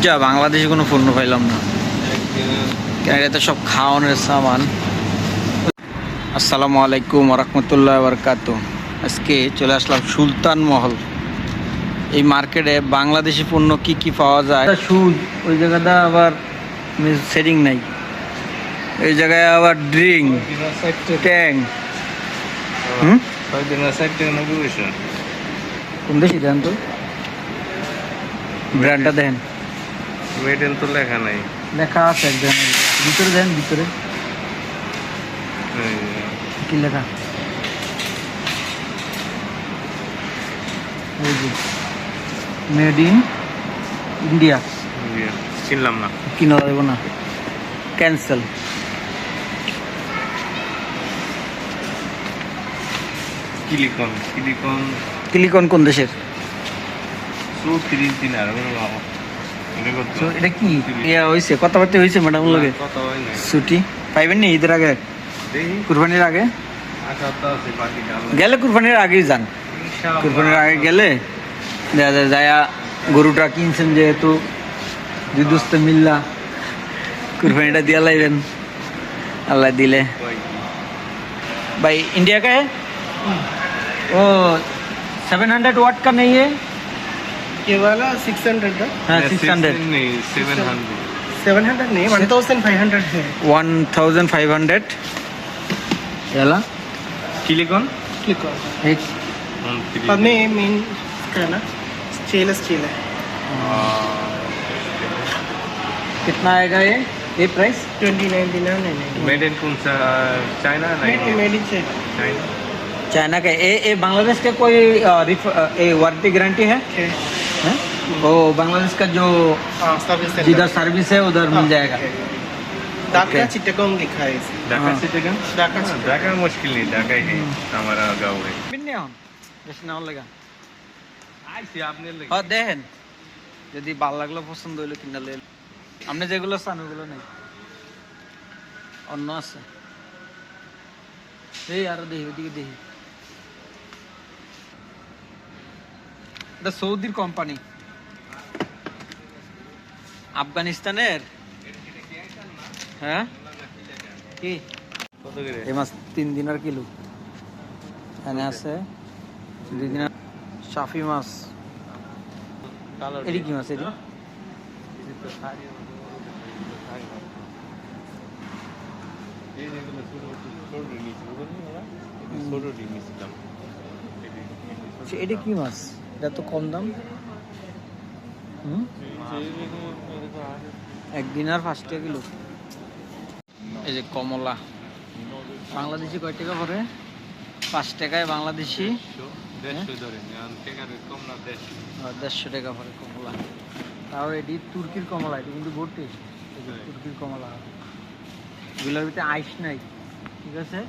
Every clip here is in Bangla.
যা বাংলাদেশে কোনো পণ্য পাইলাম না, কেন এটা সব খাওয়ানোর সামান। আসসালামু আলাইকুম রহমতুল্লাহ বারকাতু। আজকে চলে আসলাম সুলতান মহল। এই মার্কেটে বাংলাদেশি পণ্য কি কি পাওয়া যায়। সুদ ওই জায়গাটা আবার সেটিং নাই, এই জায়গায় আবার ড্রিঙ্ক ট্যাং। কোন দেশি দেন তো, ব্র্যান্ডটা দেন। মেড ইন তো লেখা নাই, লেখা আছে একজন ভিতরে দেন, ভিতরে কি লেখা? Made in India. চিনলাম না, কিনা দেবো না, ক্যান্সেল। কিলিকন কিলিকন কিলিকন কোন দেশের? এটা কি ইয়া হয়েছে, কথাবার্তা হয়েছে ম্যাডাম লগে? ছুটি পাইবেন নি ঈদের আগে, কুরবানির আগে গেলে? কুরবানির আগেই যান, কুরবানির আগে গেলে দেখা যায় যায়া গরুটা কিনছেন যেহেতু দুই দোস্ত মিল্লা কুরবানিটা দিয়া লাইবেন, আল্লাহ দিলে। भाई इंडिया का है वो 700 वाट का नहीं है ये वाला 600 है। हाँ 600 नहीं 700 नहीं 1500 है। 1500 ఎలా किलिकन क्लिक करो। एक अब में मेन का ना स्टेनलेस स्टील है। कितना आएगा ये प्राइस? 2099 मेड इन कौन सा? चाइना नहीं, made in China. China China का। ये बांग्लादेश के कोई वारंटी गारंटी है? हैं? वो बांग्लादेश का जो हाँ सर्विस जिधर सर्विस है उधर मिल जाएगा। ढाका चिटगांव लिखा है इसे। ढाका हाँ। सिटी का ढाका ढाका मुश्किल नहीं, ढाका ही हमारा गाँव है। बिन्ने हन বেশি নাও লাগা। আইছি আপনি লাগে হ্যাঁ দেখেন, যদি ভালো লাগলো পছন্দ হইলো কিনা লইল। আপনি যেগুলো চান ওগুলো নেই, অন্য আছে। এই আরো দেখি, ওইদিকে দেখি। এটা সৌদির কোম্পানি, আফগানিস্তানের। হ্যাঁ কি কত করে? এই মাছ 3 দিনের কিলো এখানে আছে। 2 দিনের সাফি মাছ। কালো এটি কি মাছ? এটি এটা কি মাছ? এটা তো কম দাম। একদিন আর 5 টাকা কিলো। এই যে কমলা, বাংলাদেশি কয় টাকা পড়ে? 5 টাকায় বাংলাদেশি 150 টাকা পড়ে কমলা। তাও এটি তুর্কির কমলা, এটি কিন্তু বহুত টেস্ট। তুর্কির কমলা, এগুলোর ভিতরে আইস নাই, ঠিক আছে।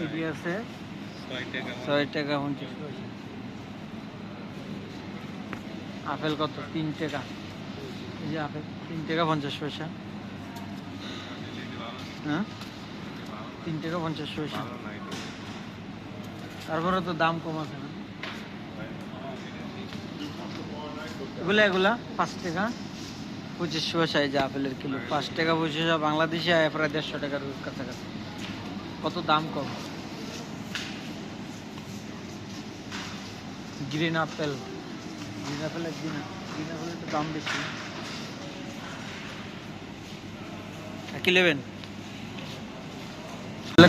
এটি আছে 6 টাকা 50 পয়সা। আপেল কত? 3 টাকা। এই যে আপেল 3 টাকা 50 পয়সা। হ্যাঁ 3 টাকা 50 পয়সা। তারপরে তো দাম কম আছে না। এগুলা 5 টাকা 25 পয়সা। এই যে আপেলের কিলো 5 টাকা 25 পয়সা। বাংলাদেশে আয় প্রায় 150 টাকার কাছাকাছি। কত দাম কম। গ্রিন আপেল, গ্রিন আপেল একদিন, গ্রিন আপেলের একটু দাম বেশি। কি নেবেন?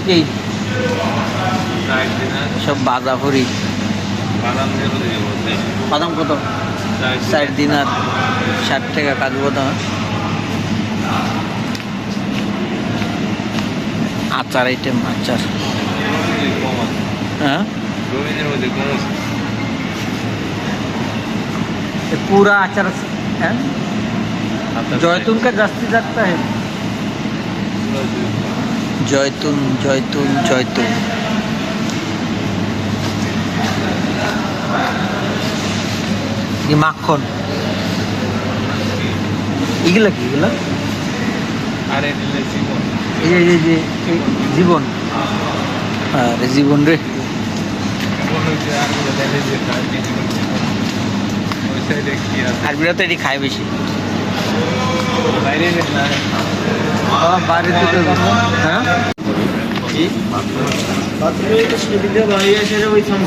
কি সব বাদাপুরি। বাদাম কত? 60 দিনার 60 টাকা। কাজু বাদাম, আচার আইটেম, আচার। হ্যাঁ पूरा अचार है। जैतून का जास्ती जाता है। जैतून जैतून जैतून ये माखन। এগুলা কি? এগুলা আরে দিলে জীবন, এই যে জীবন। আরে জীবন রে, আর বিরা তো এটি খায় বেশি। বাইরে গেছে না বাইরে থেকে হ্যাঁ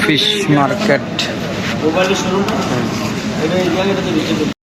ফিশ মার্কেট